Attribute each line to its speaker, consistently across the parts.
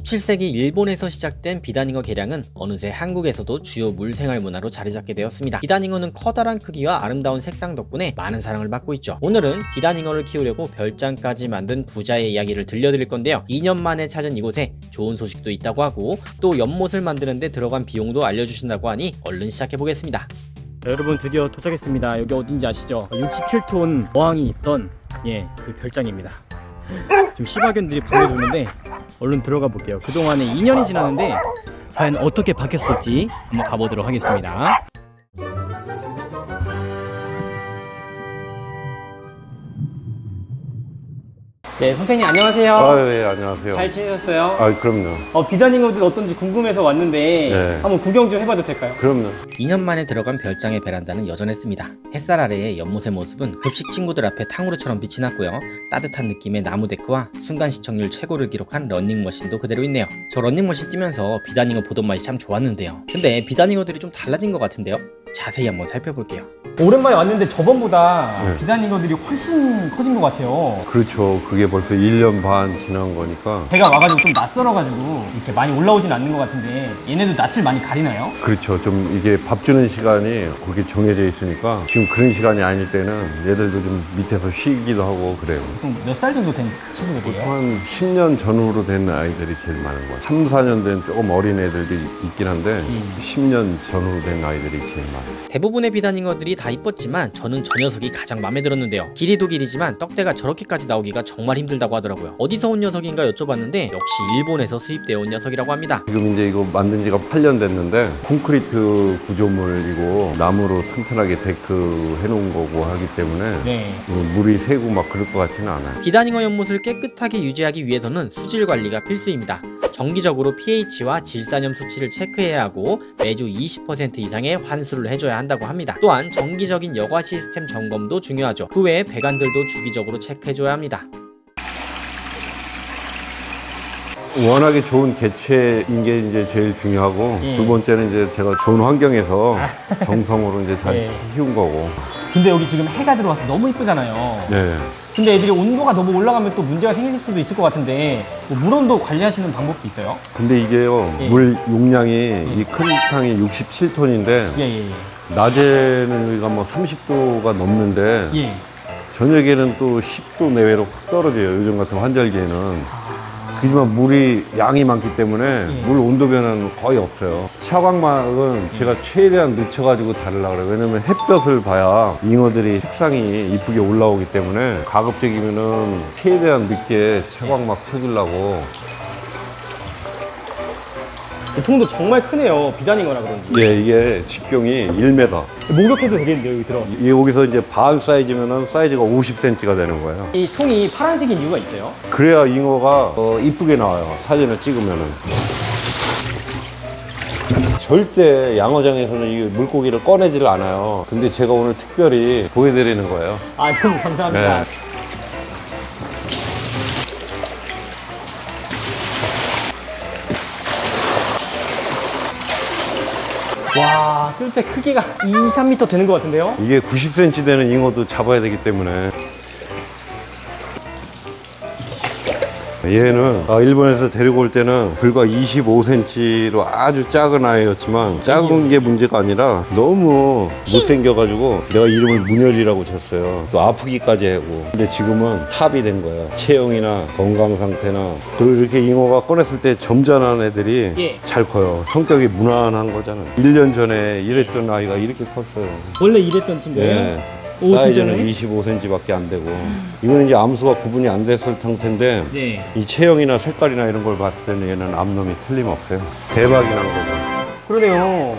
Speaker 1: 17세기 일본에서 시작된 비단잉어 개량은 어느새 한국에서도 주요 물생활 문화로 자리잡게 되었습니다. 비단잉어는 커다란 크기와 아름다운 색상 덕분에 많은 사랑을 받고 있죠. 오늘은 비단잉어를 키우려고 별장까지 만든 부자의 이야기를 들려드릴 건데요. 2년 만에 찾은 이곳에 좋은 소식도 있다고 하고 또 연못을 만드는데 들어간 비용도 알려주신다고 하니 얼른 시작해보겠습니다.
Speaker 2: 여러분 드디어 도착했습니다. 여기 어딘지 아시죠? 67톤 어항이 있던 그 별장입니다. 지금 시바견들이 반겨주는데 얼른 들어가 볼게요. 그동안에 2년이 지났는데 과연 어떻게 바뀌었을지 한번 가보도록 하겠습니다. 네, 선생님 안녕하세요.
Speaker 3: 예, 안녕하세요.
Speaker 2: 잘 지내셨어요?
Speaker 3: 그럼요.
Speaker 2: 비단잉어들 어떤지 궁금해서 왔는데
Speaker 3: 네.
Speaker 2: 한번 구경 좀 해봐도 될까요?
Speaker 3: 그럼요.
Speaker 1: 2년 만에 들어간 별장의 베란다는 여전했습니다. 햇살 아래의 연못의 모습은 급식 친구들 앞에 탕후루처럼 빛이 났고요. 따뜻한 느낌의 나무 데크와 순간 시청률 최고를 기록한 런닝머신도 그대로 있네요. 저 런닝머신 뛰면서 비단잉어 보던 맛이 참 좋았는데요. 근데 비단잉어들이 좀 달라진 것 같은데요? 자세히 한번 살펴볼게요.
Speaker 2: 오랜만에 왔는데 저번보다
Speaker 3: 네.
Speaker 2: 비단잉어들이 훨씬 커진 것 같아요.
Speaker 3: 그렇죠. 그게 벌써 1년 반 지난 거니까.
Speaker 2: 배가 와가지고 좀 낯설어가지고 이렇게 많이 올라오진 않는 것 같은데 얘네도 낯을 많이 가리나요?
Speaker 3: 그렇죠. 좀 이게 밥 주는 시간이 그렇게 정해져 있으니까 지금 그런 시간이 아닐 때는 얘들도 좀 밑에서 쉬기도 하고 그래요.
Speaker 2: 그럼 몇 살 정도 된 친구들이에요?
Speaker 3: 한 10년 전후로 된 아이들이 제일 많은 것 같아요. 3, 4년 된 조금 어린 애들도 있긴 한데 10년 전후로 된 아이들이 제일 많아요.
Speaker 1: 대부분의 비단잉어들이 다 이뻤지만 저는 저 녀석이 가장 마음에 들었는데요. 길이도 길이지만 떡대가 저렇게까지 나오기가 정말 힘들다고 하더라고요. 어디서 온 녀석인가 여쭤봤는데 역시 일본에서 수입되어 온 녀석이라고 합니다.
Speaker 3: 지금 이제 이거 만든 지가 8년 됐는데 콘크리트 구조물이고 나무로 튼튼하게 데크 해놓은 거고 하기 때문에
Speaker 2: 네.
Speaker 3: 물이 새고 막 그럴 것 같지는 않아요.
Speaker 1: 비단잉어 연못을 깨끗하게 유지하기 위해서는 수질 관리가 필수입니다. 정기적으로 pH와 질산염 수치를 체크해야 하고 매주 20% 이상의 환수를 해줘야 한다고 합니다. 또한 정기적인 여과 시스템 점검도 중요하죠. 그 외에 배관들도 주기적으로 체크해줘야 합니다.
Speaker 3: 워낙에 좋은 개체인 게 이제 제일 중요하고
Speaker 2: 예.
Speaker 3: 두 번째는 이제 제가 좋은 환경에서 정성으로 이제 잘
Speaker 2: 예.
Speaker 3: 키운 거고.
Speaker 2: 근데 여기 지금 해가 들어와서 너무 이쁘잖아요.
Speaker 3: 네.
Speaker 2: 근데 애들이 온도가 너무 올라가면 또 문제가 생길 수도 있을 것 같은데 뭐 물온도 관리하시는 방법도 있어요?
Speaker 3: 근데 이게요
Speaker 2: 예.
Speaker 3: 물 용량이 이 큰 탕이 67톤인데
Speaker 2: 예예예.
Speaker 3: 낮에는 여기가 뭐 30도가 넘는데
Speaker 2: 예.
Speaker 3: 저녁에는 또 10도 내외로 확 떨어져요. 요즘 같은 환절기에는. 그지만 물이 양이 많기 때문에 물 온도 변화는 거의 없어요. 차광막은 제가 최대한 늦춰가지고 다르려고 그래요. 왜냐면 햇볕을 봐야 잉어들이 색상이 이쁘게 올라오기 때문에 가급적이면은 최대한 늦게 차광막 쳐주려고.
Speaker 2: 이 통도 정말 크네요. 비단잉어라 그런지.
Speaker 3: 예, 이게 직경이 1m.
Speaker 2: 목욕해도 되겠는데요, 여기 들어가서.
Speaker 3: 여기서 이제 반 사이즈면은 사이즈가 50cm가 되는 거예요.
Speaker 2: 이 통이 파란색인 이유가 있어요?
Speaker 3: 그래야 잉어가 이쁘게 나와요. 사진을 찍으면은. 절대 양어장에서는 이 물고기를 꺼내지를 않아요. 근데 제가 오늘 특별히 보여드리는 거예요.
Speaker 2: 아, 너무 감사합니다.
Speaker 3: 네.
Speaker 2: 와, 실제 크기가 2, 3m 되는 것 같은데요?
Speaker 3: 이게 90cm 되는 잉어도 잡아야 되기 때문에. 얘는 일본에서 데리고 올 때는 불과 25cm로 아주 작은 아이였지만 작은 게 문제가 아니라 너무 못생겨가지고 내가 이름을 문열이라고 졌어요. 또 아프기까지 하고. 근데 지금은 탑이 된 거예요. 체형이나 건강 상태나. 그리고 이렇게 잉어가 꺼냈을 때 점잖은 애들이
Speaker 2: 예.
Speaker 3: 잘 커요. 성격이 무난한 거잖아요. 1년 전에 이랬던 아이가 이렇게 컸어요.
Speaker 2: 원래 이랬던 친구예요?
Speaker 3: 네.
Speaker 2: 오,
Speaker 3: 사이즈는
Speaker 2: 진짜요?
Speaker 3: 25cm밖에 안 되고 이거는 이제 암수가 구분이 안 됐을 상태인데
Speaker 2: 네.
Speaker 3: 이 체형이나 색깔이나 이런 걸 봤을 때는 얘는 암놈이 틀림없어요. 대박이 난 거죠.
Speaker 2: 그러네요.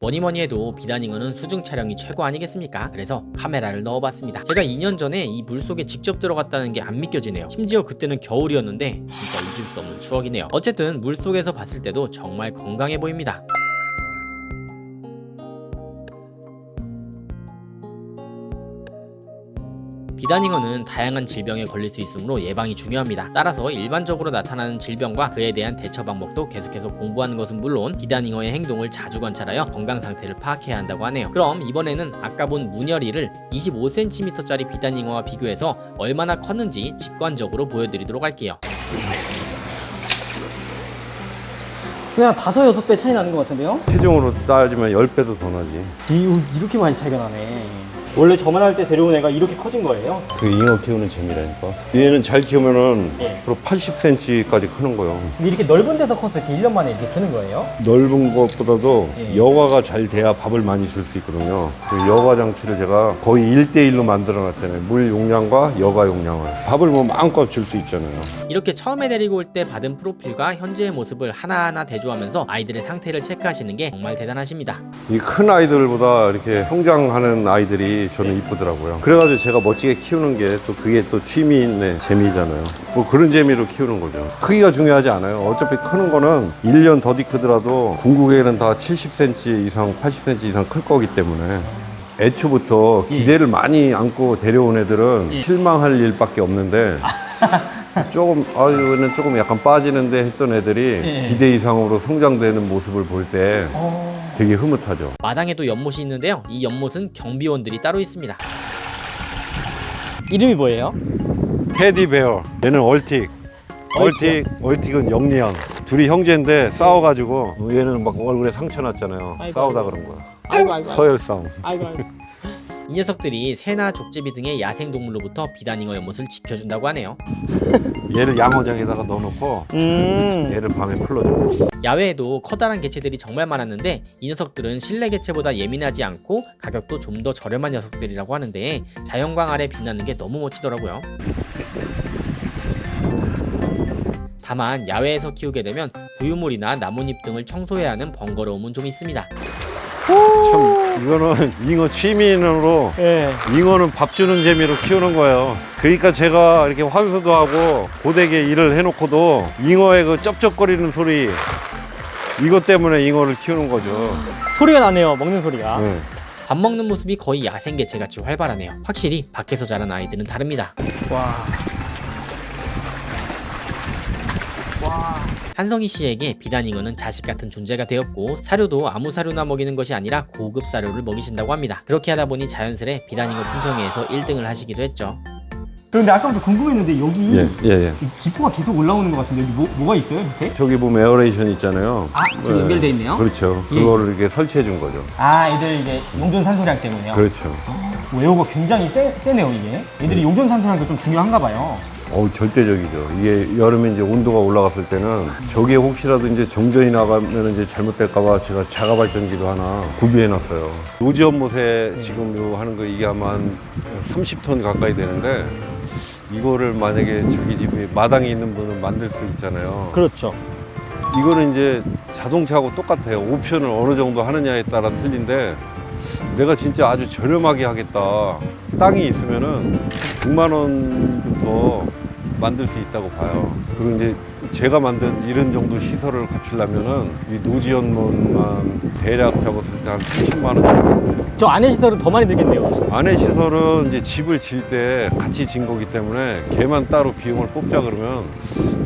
Speaker 1: 뭐니뭐니 해도 비단잉어는 수중 촬영이 최고 아니겠습니까? 그래서 카메라를 넣어봤습니다. 제가 2년 전에 이 물속에 직접 들어갔다는 게 안 믿겨지네요. 심지어 그때는 겨울이었는데 진짜 잊을 수 없는 추억이네요. 어쨌든 물속에서 봤을 때도 정말 건강해 보입니다. 비단잉어는 다양한 질병에 걸릴 수 있으므로 예방이 중요합니다. 따라서 일반적으로 나타나는 질병과 그에 대한 대처 방법도 계속해서 공부하는 것은 물론 비단잉어의 행동을 자주 관찰하여 건강 상태를 파악해야 한다고 하네요. 그럼 이번에는 아까 본 문열이를 25cm짜리 비단잉어와 비교해서 얼마나 컸는지 직관적으로 보여드리도록 할게요.
Speaker 2: 그냥 5, 6배 차이 나는 것 같은데요?
Speaker 3: 체중으로 따지면 10배도 더 나지.
Speaker 2: 이렇게 많이 차이가 나네. 원래 저만 할 때 데려온 애가 이렇게 커진 거예요?
Speaker 3: 그 잉어 키우는 재미라니까. 얘는 잘 키우면은
Speaker 2: 예.
Speaker 3: 앞으로 80cm까지 크는 거예요.
Speaker 2: 이렇게 넓은 데서 커서 이렇게 1년 만에 이렇게 크는 거예요?
Speaker 3: 넓은 것보다도
Speaker 2: 예.
Speaker 3: 여과가 잘 돼야 밥을 많이 줄 수 있거든요. 그 여과 장치를 제가 거의 1대1로 만들어 놨잖아요. 물 용량과 여과 용량을. 밥을 뭐 마음껏 줄 수 있잖아요.
Speaker 1: 이렇게 처음에 데리고 올 때 받은 프로필과 현재의 모습을 하나하나 대조하면서 아이들의 상태를 체크하시는 게 정말 대단하십니다.
Speaker 3: 이 큰 아이들보다 이렇게 성장하는 아이들이 저는 이쁘더라고요. 그래가지고 제가 멋지게 키우는 게 또 그게 또 취미의 재미잖아요. 뭐 그런 재미로 키우는 거죠. 크기가 중요하지 않아요. 어차피 크는 거는 1년 더디 크더라도 궁극에는 다 70cm 이상, 80cm 이상 클 거기 때문에 애초부터 기대를 많이 안고 데려온 애들은 실망할 일밖에 없는데 조금 이거는 조금 약간 빠지는데 했던 애들이 기대 이상으로 성장되는 모습을 볼 때 되게 흐뭇하죠.
Speaker 1: 마당에도 연못이 있는데요. 이 연못은 경비원들이 따로 있습니다.
Speaker 2: 이름이 뭐예요?
Speaker 3: 테디베어. 얘는 얼틱. 얼틱은 영리형. 둘이 형제인데 싸워가지고 얘는 막 얼굴에 상처 났잖아요.
Speaker 2: 아이고,
Speaker 3: 싸우다
Speaker 2: 아이고.
Speaker 3: 그런 거야.
Speaker 2: 아이고.
Speaker 3: 서열 싸움.
Speaker 2: 아이고.
Speaker 1: 이 녀석들이 새나 족제비 등의 야생동물로부터 비단잉어 연못을 지켜준다고 하네요.
Speaker 3: 얘를 양어장에다가 넣어놓고 얘를 밤에 풀러줘.
Speaker 1: 야외에도 커다란 개체들이 정말 많았는데 이 녀석들은 실내 개체보다 예민하지 않고 가격도 좀 더 저렴한 녀석들이라고 하는데 자연광 아래 빛나는 게 너무 멋지더라고요. 다만 야외에서 키우게 되면 부유물이나 나뭇잎 등을 청소해야 하는 번거로움은 좀 있습니다.
Speaker 3: 참 이거는 잉어 취미인으로
Speaker 2: 예.
Speaker 3: 잉어는 밥 주는 재미로 키우는 거예요. 그러니까 제가 이렇게 환수도 하고 고되게 일을 해놓고도 잉어의 그 쩝쩝거리는 소리 이것 때문에 잉어를 키우는 거죠.
Speaker 2: 소리가 나네요. 먹는 소리가.
Speaker 3: 네.
Speaker 1: 밥 먹는 모습이 거의 야생 개체같이 활발하네요. 확실히 밖에서 자란 아이들은 다릅니다.
Speaker 2: 와.
Speaker 1: 한성희 씨에게 비단잉어는 자식 같은 존재가 되었고 사료도 아무 사료나 먹이는 것이 아니라 고급 사료를 먹이신다고 합니다. 그렇게 하다 보니 자연스레 비단잉어 품평회에서 1등을 하시기도 했죠.
Speaker 2: 그런데 아까부터 궁금했는데 여기
Speaker 3: 예.
Speaker 2: 기포가 계속 올라오는 것 같은데 여기 뭐가 있어요 밑에?
Speaker 3: 저기 보면 에어레이션 있잖아요.
Speaker 2: 아, 지금 연결돼 있네요?
Speaker 3: 그렇죠.
Speaker 2: 예.
Speaker 3: 그거를 이렇게 설치해 준 거죠.
Speaker 2: 아, 애들 이제 용존 산소량 때문에요.
Speaker 3: 그렇죠.
Speaker 2: 외호가 굉장히 세네요 이게. 애들이 용존 산소량도 좀 중요한가 봐요.
Speaker 3: 절대적이죠. 이게 여름에 이제 온도가 올라갔을 때는 저게 혹시라도 이제 정전이 나가면 이제 잘못될까봐 제가 자가 발전기도 하나 구비해 놨어요. 노지연못에 지금 요 하는 거 이게 아마 한 30톤 가까이 되는데 이거를 만약에 자기 집에 마당에 있는 분은 만들 수 있잖아요.
Speaker 2: 그렇죠.
Speaker 3: 이거는 이제 자동차하고 똑같아요. 옵션을 어느 정도 하느냐에 따라 틀린데 내가 진짜 아주 저렴하게 하겠다. 땅이 있으면은 100만 원부터 만들 수 있다고 봐요. 그리고 이제 제가 만든 이런 정도 시설을 갖추려면은 이 노지연못만 대략 잡았을 때 한 30만 원 정도.
Speaker 2: 저 안에 시설은 더 많이 들겠네요.
Speaker 3: 안에 시설은 이제 집을 질 때 같이 진 거기 때문에 걔만 따로 비용을 뽑자 그러면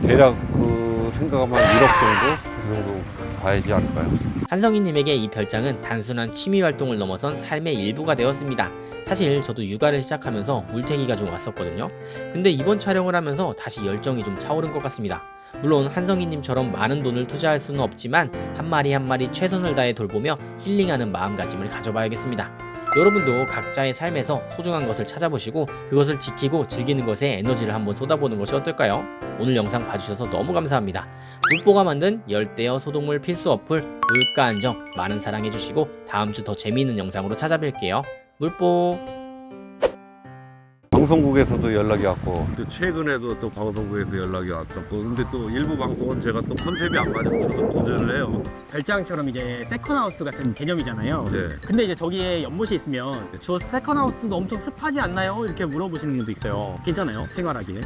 Speaker 3: 대략 그 생각하면 1억 정도? 그 정도 봐야지 않을까요?
Speaker 1: 한성희님에게 이 별장은 단순한 취미 활동을 넘어선 삶의 일부가 되었습니다. 사실 저도 육아를 시작하면서 물태기가 좀 왔었거든요. 근데 이번 촬영을 하면서 다시 열정이 좀 차오른 것 같습니다. 물론 한성희님처럼 많은 돈을 투자할 수는 없지만 한 마리 한 마리 최선을 다해 돌보며 힐링하는 마음가짐을 가져봐야겠습니다. 여러분도 각자의 삶에서 소중한 것을 찾아보시고 그것을 지키고 즐기는 것에 에너지를 한번 쏟아보는 것이 어떨까요? 오늘 영상 봐주셔서 너무 감사합니다. 물보가 만든 열대어 소동물 필수 어플 물가 안정 많은 사랑해주시고 다음 주 더 재미있는 영상으로 찾아뵐게요. 물보.
Speaker 3: 방송국에서도 연락이 왔고 또 최근에도 또 방송국에서 연락이 왔었고 근데 또 일부 방송은 제가 또 컨셉이 안 맞으면 저도 도전을 해요.
Speaker 2: 별장처럼 이제 세컨하우스 같은 개념이잖아요.
Speaker 3: 네.
Speaker 2: 근데 이제 저기에 연못이 있으면 저 세컨하우스도 엄청 습하지 않나요? 이렇게 물어보시는 분도 있어요. 괜찮아요? 생활하기에?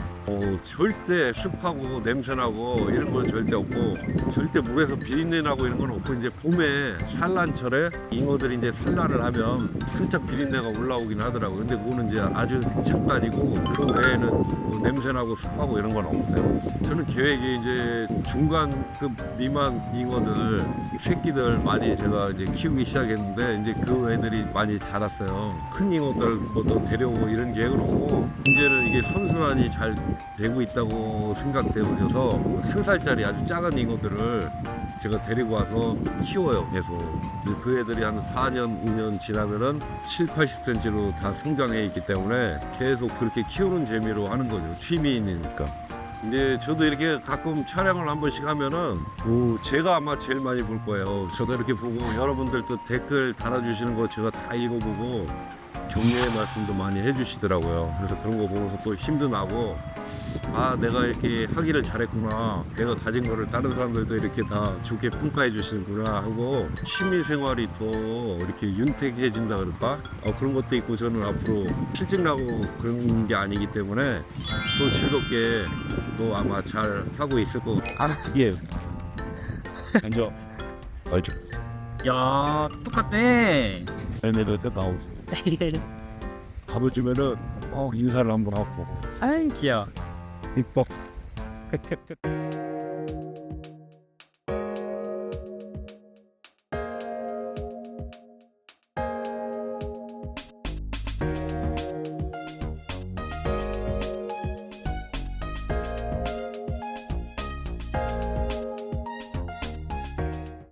Speaker 3: 절대 습하고 냄새나고 이런 건 절대 없고 절대 물에서 비린내 나고 이런 건 없고 이제 봄에 산란철에 잉어들이 이제 산란을 하면 살짝 비린내가 올라오긴 하더라고요. 근데 그거는 이제 아주 잠깐이고 그 외에는 뭐 냄새나고 습하고 이런 건 없어요. 저는 계획이 이제 중간급 미만 잉어들 새끼들 많이 제가 이제 키우기 시작했는데 이제 그 애들이 많이 자랐어요. 큰 잉어들 뭐 또 데려오고 이런 계획은 없고 이제는 이게 선순환이 잘 되고 있다고 생각되어져서 한 살짜리 아주 작은 잉어들을 제가 데리고 와서 키워요, 계속. 그 애들이 한 4년, 5년 지나면은 7, 80cm로 다 성장해 있기 때문에 계속 그렇게 키우는 재미로 하는 거죠. 취미인이니까. 이제 저도 이렇게 가끔 촬영을 한 번씩 하면은 제가 아마 제일 많이 볼 거예요. 저도 이렇게 보고 여러분들도 댓글 달아주시는 거 제가 다 읽어보고 격려의 말씀도 많이 해주시더라고요. 그래서 그런 거 보면서 또 힘도 나고, 아, 내가 이렇게 하기를 잘했구나, 내가 가진 거를 다른 사람들도 이렇게 다 좋게 평가해 주시는구나 하고 취미 생활이 더 이렇게 윤택해진다 그럴까? 그런 것도 있고, 저는 앞으로 실증 나고 그런 게 아니기 때문에 또 즐겁게 또 아마 잘 하고 있을 거고.
Speaker 4: 예. 앉아. 알죠.
Speaker 2: 야, 똑같네.
Speaker 4: 얘네들 때 나오지. 가보주면은 인사를 한번 하고.
Speaker 2: 아이 귀여워.
Speaker 4: 이뻐.